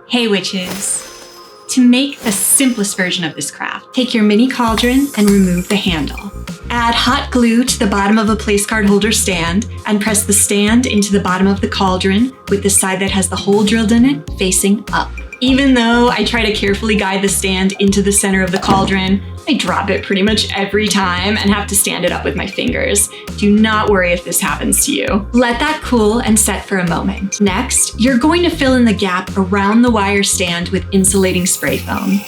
Hey witches! To make the simplest version of this craft, take your mini cauldron and remove the handle. Add hot glue to the bottom of a place card holder stand and press the stand into the bottom of the cauldron with the side that has the hole drilled in it facing up. Even though I try to carefully guide the stand into the center of the cauldron, I drop it pretty much every time and have to stand it up with my fingers. Do not worry if this happens to you. Let that cool and set for a moment. Next, you're going to fill in the gap around the wire stand with insulating spray foam.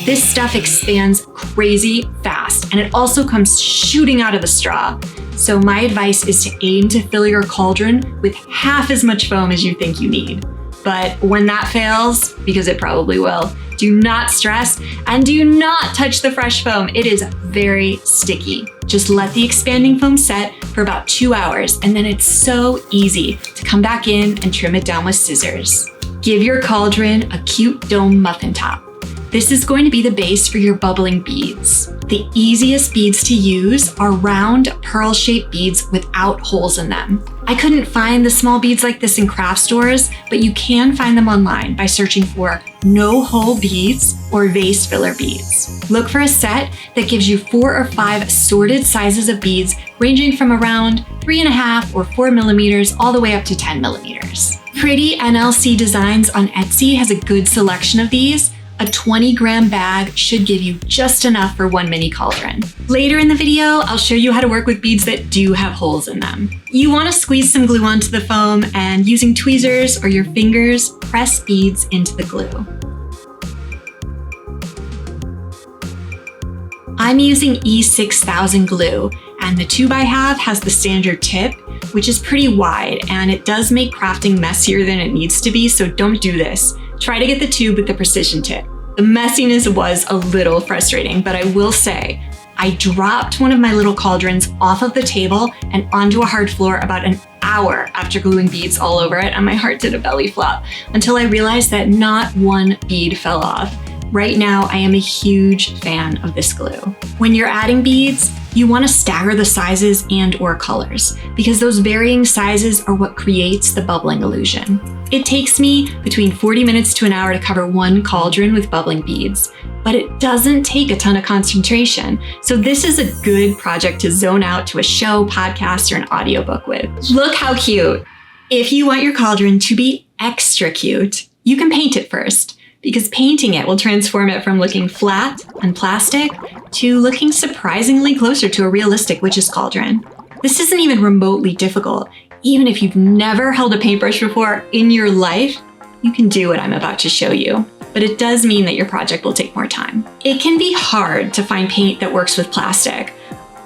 This stuff expands crazy fast, and it also comes shooting out of the straw. So my advice is to aim to fill your cauldron with half as much foam as you think you need. But when that fails, because it probably will, do not stress and do not touch the fresh foam. It is very sticky. Just let the expanding foam set for about 2 hours, and then it's so easy to come back in and trim it down with scissors. Give your cauldron a cute dome muffin top. This is going to be the base for your bubbling beads. The easiest beads to use are round, pearl-shaped beads without holes in them. I couldn't find the small beads like this in craft stores, but you can find them online by searching for no-hole beads or vase filler beads. Look for a set that gives you 4 or 5 assorted sizes of beads ranging from around 3.5 or 4 millimeters all the way up to 10 millimeters. Pretty NLC Designs on Etsy has a good selection of these. A 20-gram bag should give you just enough for one mini cauldron. Later in the video, I'll show you how to work with beads that do have holes in them. You want to squeeze some glue onto the foam, and using tweezers or your fingers, press beads into the glue. I'm using E6000 glue, and the tube I have has the standard tip, which is pretty wide, and it does make crafting messier than it needs to be, so don't do this. Try to get the tube with the precision tip. The messiness was a little frustrating, but I will say, I dropped one of my little cauldrons off of the table and onto a hard floor about an hour after gluing beads all over it, and my heart did a belly flop until I realized that not one bead fell off. Right now, I am a huge fan of this glue. When you're adding beads, you want to stagger the sizes and/or colors, because those varying sizes are what creates the bubbling illusion. It takes me between 40 minutes to an hour to cover one cauldron with bubbling beads, but it doesn't take a ton of concentration. So this is a good project to zone out to a show, podcast, or an audiobook with. Look how cute. If you want your cauldron to be extra cute, you can paint it first, because painting it will transform it from looking flat and plastic to looking surprisingly closer to a realistic witch's cauldron. This isn't even remotely difficult. Even if you've never held a paintbrush before in your life, you can do what I'm about to show you. But it does mean that your project will take more time. It can be hard to find paint that works with plastic.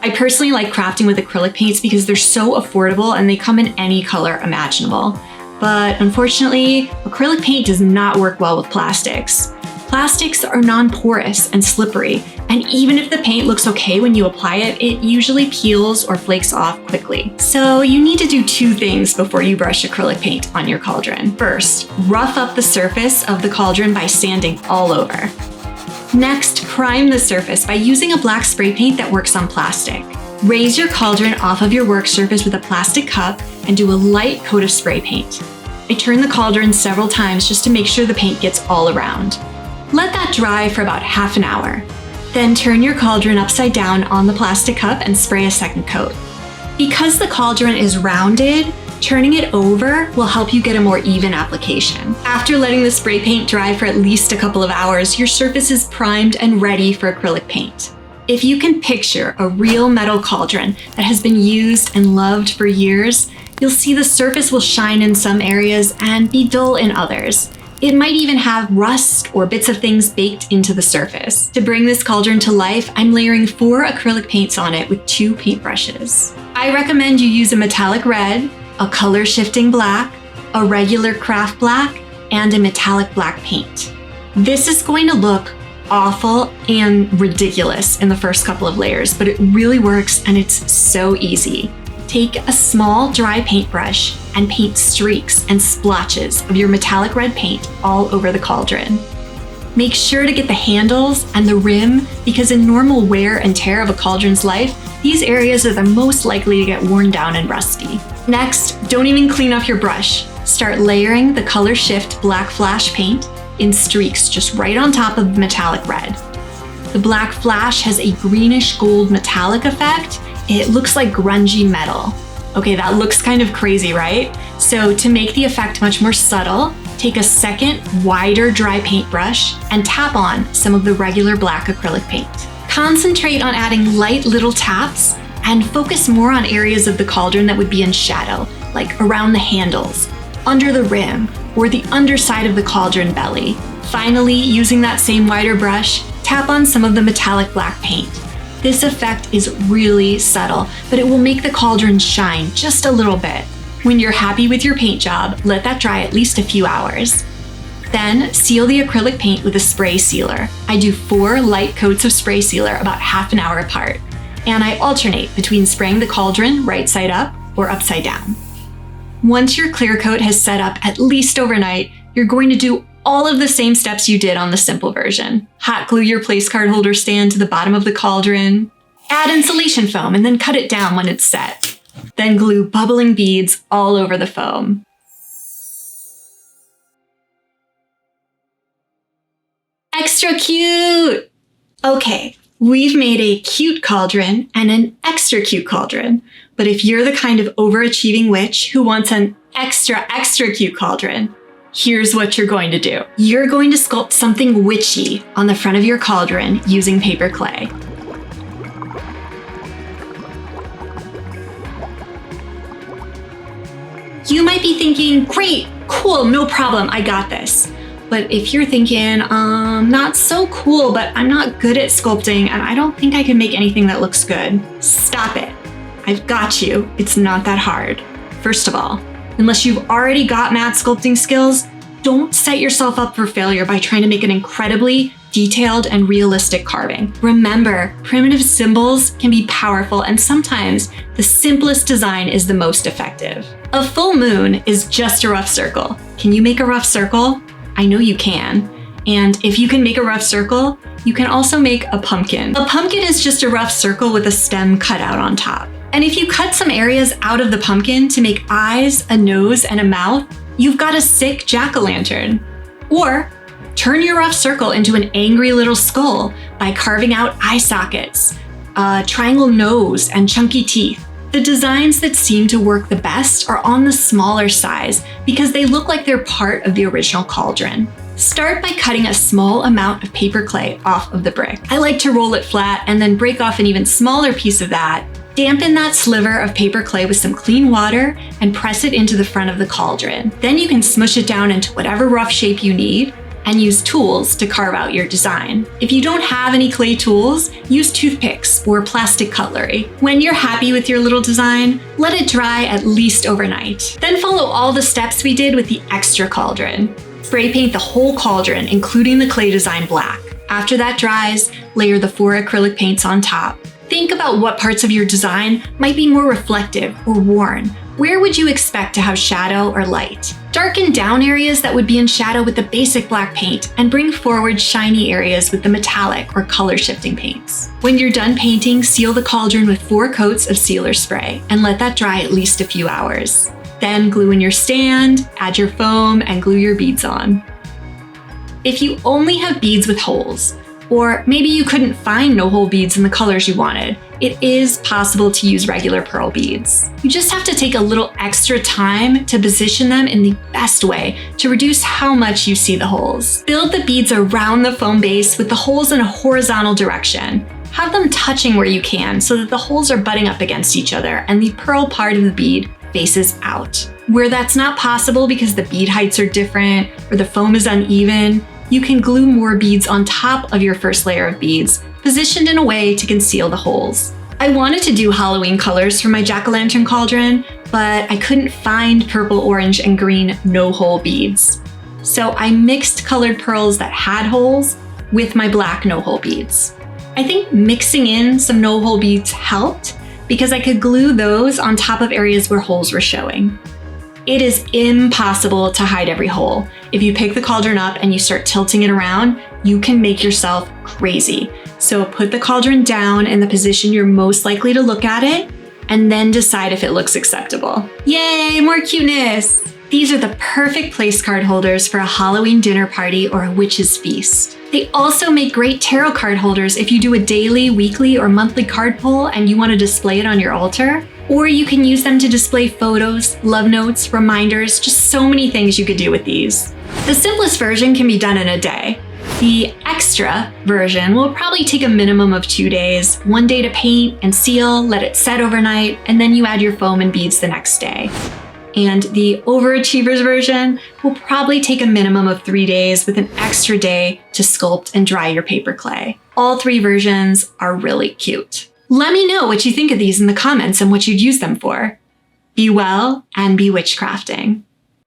I personally like crafting with acrylic paints because they're so affordable and they come in any color imaginable. But unfortunately, acrylic paint does not work well with plastics. Plastics are non-porous and slippery, and even if the paint looks okay when you apply it, it usually peels or flakes off quickly. So you need to do 2 things before you brush acrylic paint on your cauldron. First, rough up the surface of the cauldron by sanding all over. Next, prime the surface by using a black spray paint that works on plastic. Raise your cauldron off of your work surface with a plastic cup and do a light coat of spray paint. I turn the cauldron several times just to make sure the paint gets all around. Let that dry for about half an hour. Then turn your cauldron upside down on the plastic cup and spray a second coat. Because the cauldron is rounded, turning it over will help you get a more even application. After letting the spray paint dry for at least a couple of hours, your surface is primed and ready for acrylic paint. If you can picture a real metal cauldron that has been used and loved for years, you'll see the surface will shine in some areas and be dull in others. It might even have rust or bits of things baked into the surface. To bring this cauldron to life, I'm layering 4 acrylic paints on it with 2 paintbrushes. I recommend you use a metallic red, a color shifting black, a regular craft black, and a metallic black paint. This is going to look awful and ridiculous in the first couple of layers, but it really works and it's so easy. Take a small dry paintbrush and paint streaks and splotches of your metallic red paint all over the cauldron. Make sure to get the handles and the rim because in normal wear and tear of a cauldron's life, these areas are the most likely to get worn down and rusty. Next, don't even clean off your brush. Start layering the Color Shift Black Flash paint in streaks just right on top of the metallic red. The Black Flash has a greenish gold metallic effect. It looks like grungy metal. Okay, that looks kind of crazy, right? So to make the effect much more subtle, take a second, wider dry paintbrush and tap on some of the regular black acrylic paint. Concentrate on adding light little taps and focus more on areas of the cauldron that would be in shadow, like around the handles, under the rim, or the underside of the cauldron belly. Finally, using that same wider brush, tap on some of the metallic black paint. This effect is really subtle, but it will make the cauldron shine just a little bit. When you're happy with your paint job, let that dry at least a few hours. Then seal the acrylic paint with a spray sealer. I do 4 light coats of spray sealer about half an hour apart, and I alternate between spraying the cauldron right side up or upside down. Once your clear coat has set up at least overnight, you're going to do all of the same steps you did on the simple version. Hot glue your place card holder stand to the bottom of the cauldron. Add insulation foam and then cut it down when it's set. Then glue bubbling beads all over the foam. Extra cute! Okay, we've made a cute cauldron and an extra cute cauldron. But if you're the kind of overachieving witch who wants an extra cute cauldron, here's what you're going to do. You're going to sculpt something witchy on the front of your cauldron using paper clay. You might be thinking, great, cool, no problem, I got this. But if you're thinking, not so cool, but I'm not good at sculpting and I don't think I can make anything that looks good, stop it. I've got you. It's not that hard. First of all, unless you've already got matte sculpting skills, don't set yourself up for failure by trying to make an incredibly detailed and realistic carving. Remember, primitive symbols can be powerful and sometimes the simplest design is the most effective. A full moon is just a rough circle. Can you make a rough circle? I know you can. And if you can make a rough circle, you can also make a pumpkin. A pumpkin is just a rough circle with a stem cut out on top. And if you cut some areas out of the pumpkin to make eyes, a nose, and a mouth, you've got a sick jack-o'-lantern. Or turn your rough circle into an angry little skull by carving out eye sockets, a triangle nose, and chunky teeth. The designs that seem to work the best are on the smaller size because they look like they're part of the original cauldron. Start by cutting a small amount of paper clay off of the brick. I like to roll it flat and then break off an even smaller piece of that. Dampen that sliver of paper clay with some clean water and press it into the front of the cauldron. Then you can smush it down into whatever rough shape you need and use tools to carve out your design. If you don't have any clay tools, use toothpicks or plastic cutlery. When you're happy with your little design, let it dry at least overnight. Then follow all the steps we did with the extra cauldron. Spray paint the whole cauldron, including the clay design black. After that dries, layer the 4 acrylic paints on top. Think about what parts of your design might be more reflective or worn. Where would you expect to have shadow or light? Darken down areas that would be in shadow with the basic black paint and bring forward shiny areas with the metallic or color shifting paints. When you're done painting, seal the cauldron with 4 coats of sealer spray and let that dry at least a few hours. Then glue in your stand, add your foam, and glue your beads on. If you only have beads with holes, or maybe you couldn't find no-hole beads in the colors you wanted, it is possible to use regular pearl beads. You just have to take a little extra time to position them in the best way to reduce how much you see the holes. Build the beads around the foam base with the holes in a horizontal direction. Have them touching where you can so that the holes are butting up against each other and the pearl part of the bead faces out. Where that's not possible because the bead heights are different or the foam is uneven, you can glue more beads on top of your first layer of beads, positioned in a way to conceal the holes. I wanted to do Halloween colors for my jack-o'-lantern cauldron, but I couldn't find purple, orange, and green no-hole beads. So I mixed colored pearls that had holes with my black no-hole beads. I think mixing in some no-hole beads helped because I could glue those on top of areas where holes were showing. It is impossible to hide every hole. If you pick the cauldron up and you start tilting it around, you can make yourself crazy. So put the cauldron down in the position you're most likely to look at it, and then decide if it looks acceptable. Yay, more cuteness! These are the perfect place card holders for a Halloween dinner party or a witch's feast. They also make great tarot card holders if you do a daily, weekly, or monthly card pull and you want to display it on your altar. Or you can use them to display photos, love notes, reminders, just so many things you could do with these. The simplest version can be done in a day. The extra version will probably take a minimum of 2 days, 1 day to paint and seal, let it set overnight, and then you add your foam and beads the next day. And the Overachievers version will probably take a minimum of 3 days with an extra day to sculpt and dry your paper clay. All 3 versions are really cute. Let me know what you think of these in the comments and what you'd use them for. Be well and be witchcrafting.